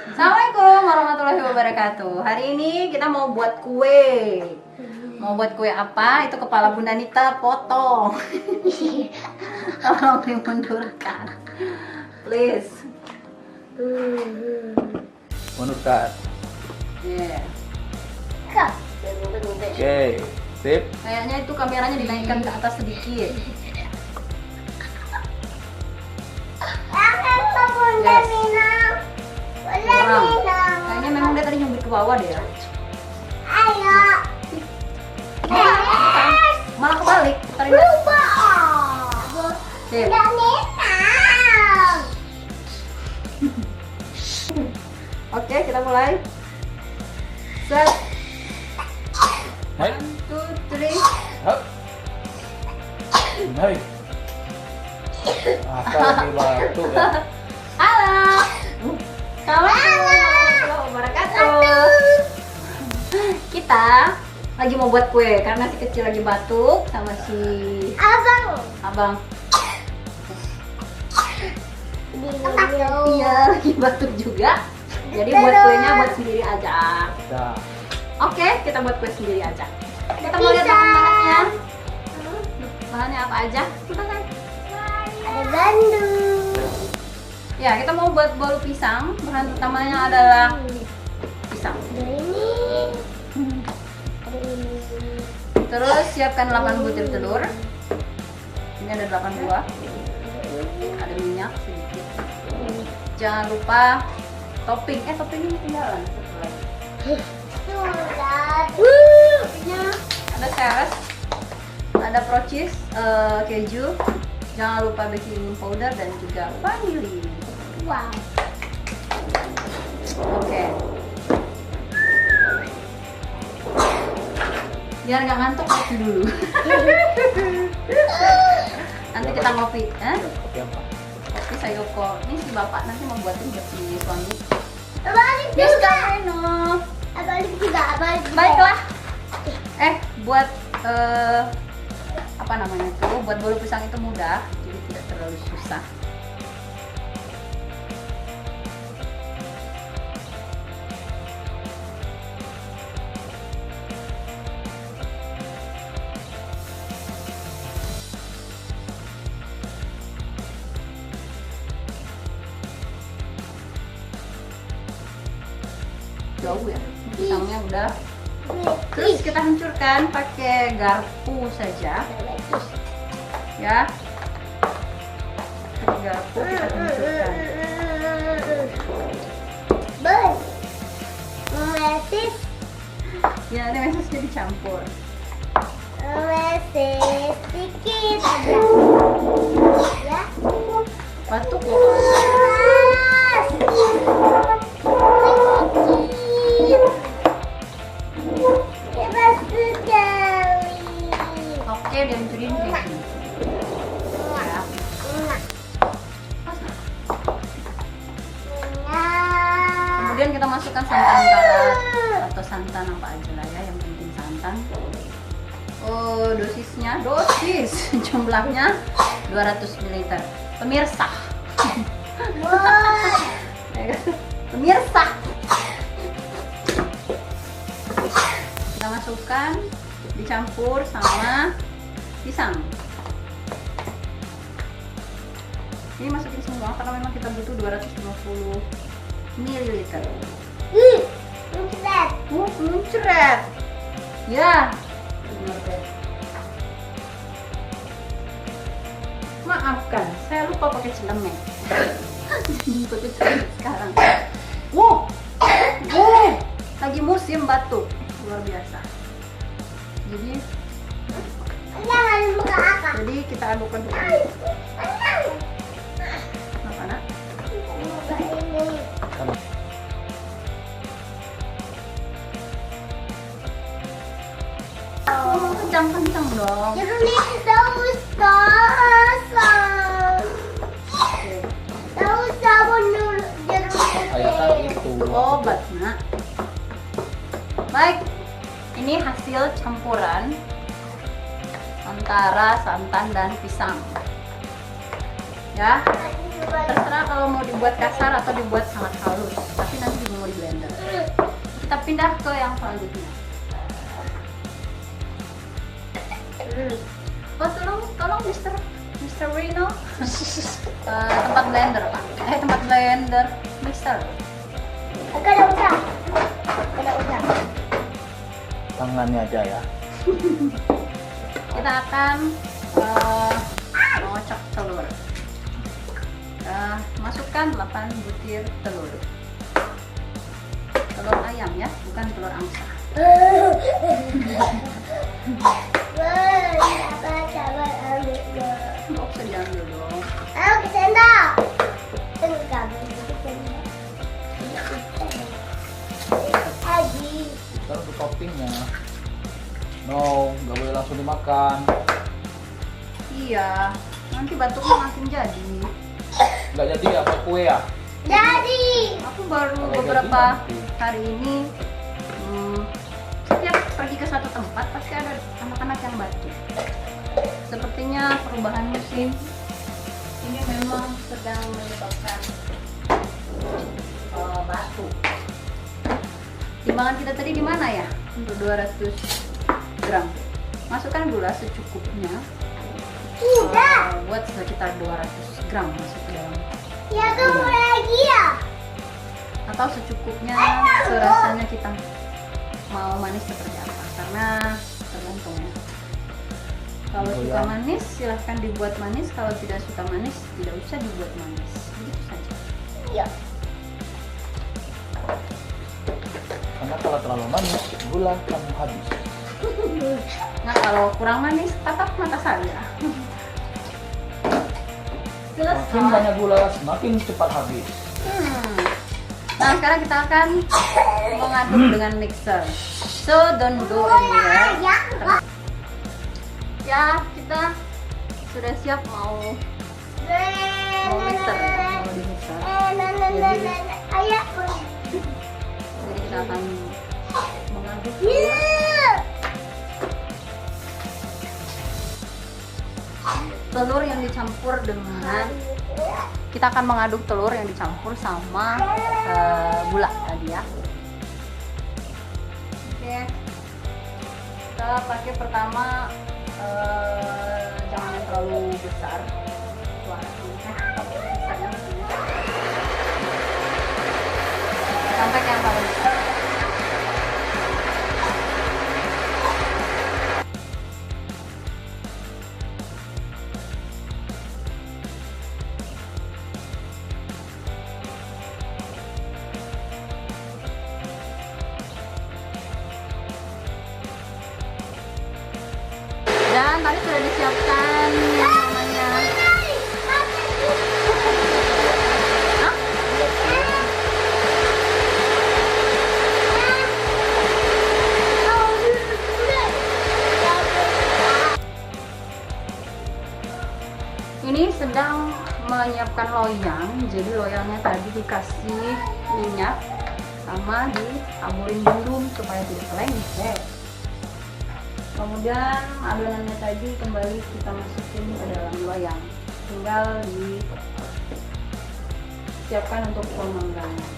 Assalamualaikum warahmatullahi wabarakatuh. Hari ini kita mau buat kue. Mau buat kue apa? Itu kepala Bunda Nita potong. Tolong dimundurkan, please. Mundurkan. Yeah. Oke, sip. Kayaknya itu kameranya dinaikkan ke atas sedikit. Yes. Kurang. Kayaknya memang dia tadi nyubit ke bawah deh ya. Malah kebalik. Tadi sip. Oke, kita mulai. Set. Hai. 1, 2, 3. Hop. Hai. Lagi batu ya. Halo. Assalamualaikum warahmatullahi wabarakatuh. Kita lagi mau buat kue karena si kecil lagi batuk sama si abang. Iya, lagi batuk juga. Jadi buat kuenya buat sendiri aja. Dah. Oke, kita buat kue sendiri aja. Kita mau lihat bahan-bahannya. Bahannya apa aja? Kita lihat. Ada bandung. Ya, kita mau buat bolu pisang. Bahan utamanya adalah pisang. Ada ini. Ada ini. Terus siapkan 8 butir telur. Ini ada 8 buah. Ada minyak sedikit. Jangan lupa topping. Toppingnya ketinggalan. Toppingnya ada seres, ada procis, keju. Jangan lupa baking powder dan juga vanili. Wow. Oke. Biar nggak ngantuk ngopi dulu. Nanti kita ngopi. Oke, apa? Kopi Sayoko. Ini si bapak nanti mau buatin buat si suami. Balik Yes, juga. Kareno. Balik juga. Balik juga. Baiklah. Buat apa namanya itu? Buat bolu pisang itu mudah, jadi tidak terlalu susah. Jauh ya, pisangnya udah. Terus kita hancurkan pakai garpu saja, ya. Pakai garpu kita hancurkan. Bos. Mesis. Ya, ini mesesnya dicampur. Mesis sedikit aja. Ya. Batuk loh. Oke, dihancurin kayak gini. Ya. Kemudian kita masukkan santan karat atau santan apa aja lah ya, yang penting santan. Oh, dosisnya, jumlahnya 200 ml. Pemirsa. Pemirsa. Kita masukkan, dicampur sama pisang. Ini masukin semua karena memang kita butuh 250 ml. Muncrat. Ya. Benar deh. Maafkan, saya lupa pakai celemek. Jadi pakai celemek sekarang. Wow. Lagi musim batuk, luar biasa. Jadi kita adukkan dulu. Apa nak? Oh, kencang-kencang dong. Ayatan itu. Obat nak. Baik, ini hasil campuran antara santan dan pisang. Ya, terserah kalau mau dibuat kasar atau dibuat sangat halus, tapi nanti juga mau di blender. Kita pindah ke yang selanjutnya. Oh, tolong Mr. Rino. Tempat blender Pak. Tempat blender Mister. Agak usah. Tangannya aja ya. Kita akan mengocok telur. Masukkan 8 butir telur. Telur ayam ya, bukan telur angsa. Sabar ambil dong. Nggak usah diambil dong. Ayo ke sendok. Taruh ke toppingnya. No, nggak boleh langsung dimakan. Iya, nanti batuknya makin jadi. Nggak jadi ya, buat kue ya. Jadi. Aku baru Kalau beberapa jadi nanti. hari ini setiap pergi ke satu tempat pasti ada anak-anak yang batuk. Sepertinya perubahan musim ini memang sedang menyebabkan batuk. Timbangan kita tadi di mana ya? Untuk 200 gram. Masukkan gula secukupnya. Udah. Buat sekitar 200 gram masuk ke dalam. Ya kamu lagi ya. Atau secukupnya, serasanya kita mau manis seperti apa, karena tergantung ya. Kalau suka manis silahkan dibuat manis, kalau tidak suka manis tidak usah dibuat manis, begitu saja. Iya. Karena kalau terlalu manis, gula kamu habis. Nah kalau kurang manis tatap mata saya. Makin banyak gula, semakin cepat habis. Nah sekarang kita akan mengaduk dengan mixer. So don't go anywhere. Ya kita sudah siap mau mixer ya, mau di mixer. Ayah. Jadi kita akan mengaduk. Telur yang dicampur dengan kita akan mengaduk telur yang dicampur sama gula tadi ya. Oke, kita pakai pertama jangan yang terlalu besar suaranya, sampai yang paling besar. Dan tadi sudah disiapkan yang namanya Hah? Ini sedang menyiapkan loyang. Jadi loyangnya tadi dikasih minyak sama ditaburin bumbu supaya tidak lengket. Kemudian adonannya tadi kembali kita masukin ke dalam loyang, tinggal disiapkan untuk pemanggangan.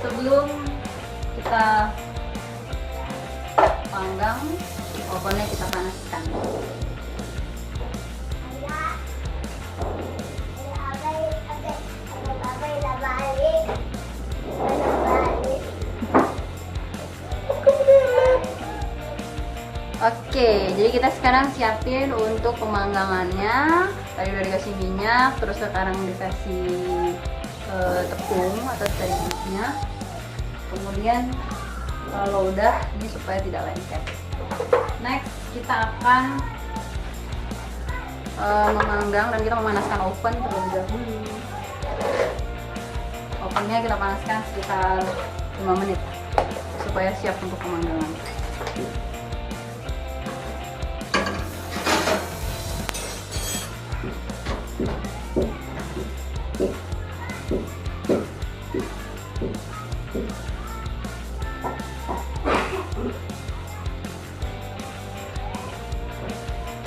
Sebelum kita panggang, ovennya kita panaskan. Oke, jadi kita sekarang siapin untuk pemanggangannya. Tadi udah dikasih minyak, terus sekarang dikasih tepung atau terigunya. Kemudian kalau udah, ini supaya tidak lengket. Next, kita akan memanggang dan kita memanaskan oven terlebih dahulu. Ovennya kita panaskan sekitar 5 menit supaya siap untuk pemanggangan.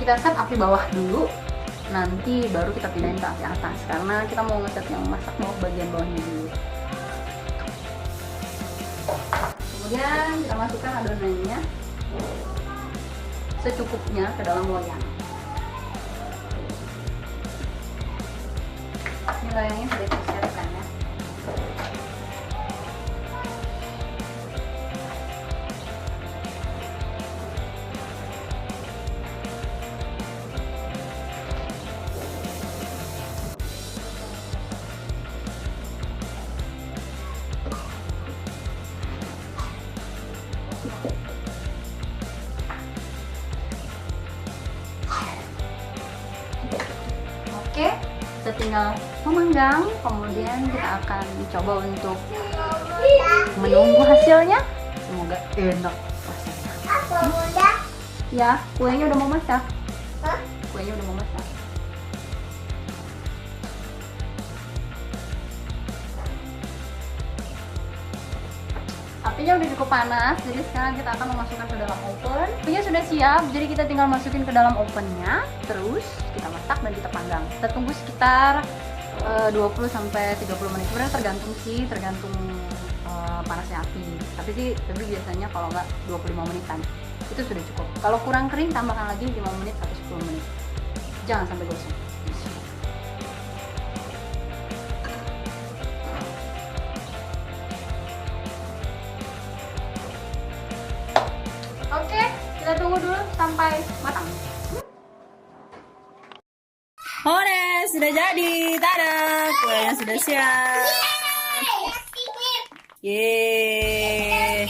Kita set api bawah dulu, nanti baru kita pindahin ke api atas karena kita mau ngeset yang masak bawah bagian bawahnya dulu. Kemudian kita masukkan adonannya secukupnya ke dalam loyang. Ini loyangnya sudah disiapkan ya. Oke, kita tinggal memanggang, kemudian kita akan coba untuk menunggu hasilnya. Semoga enak rasanya. Apa bunda? Ya, kuenya udah mau masak. Hah? Kuenya udah mau masak. Apinya udah cukup panas, jadi sekarang kita akan memasukkan ke dalam oven. Apinya sudah siap, jadi kita tinggal masukin ke dalam ovennya. Terus kita masak dan kita panggang. Kita tunggu sekitar 20-30 menit. Sebenarnya tergantung sih, tergantung panasnya api. Tapi biasanya kalau nggak 25 menitan itu sudah cukup. Kalau kurang kering tambahkan lagi 5 menit atau 10 menit. Jangan sampai gosong. Oke, kita tunggu dulu sampai matang. Hore, sudah jadi. Tada, kuenya sudah siap. Yeay.